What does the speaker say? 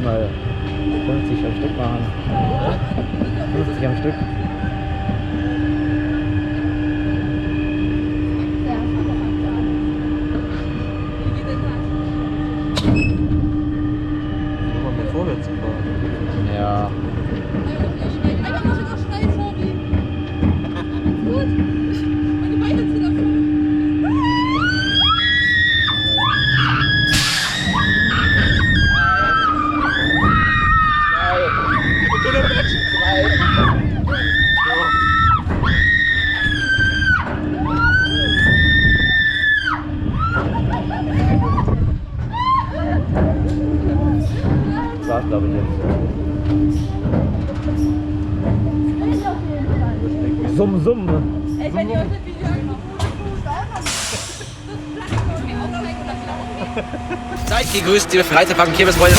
mal 50 am Stück machen. 50 am Stück. Vorwärts fahren. Ja. Einfach mal so schnell vorgehen. Gut. Meine Beine sind dafür. Das war's, glaube ich, jetzt. Summ, summ. Ey, wenn ihr euch das Video anguckt, Seid gegrüßt, liebe Freizeitparks und Kirmesfreunde.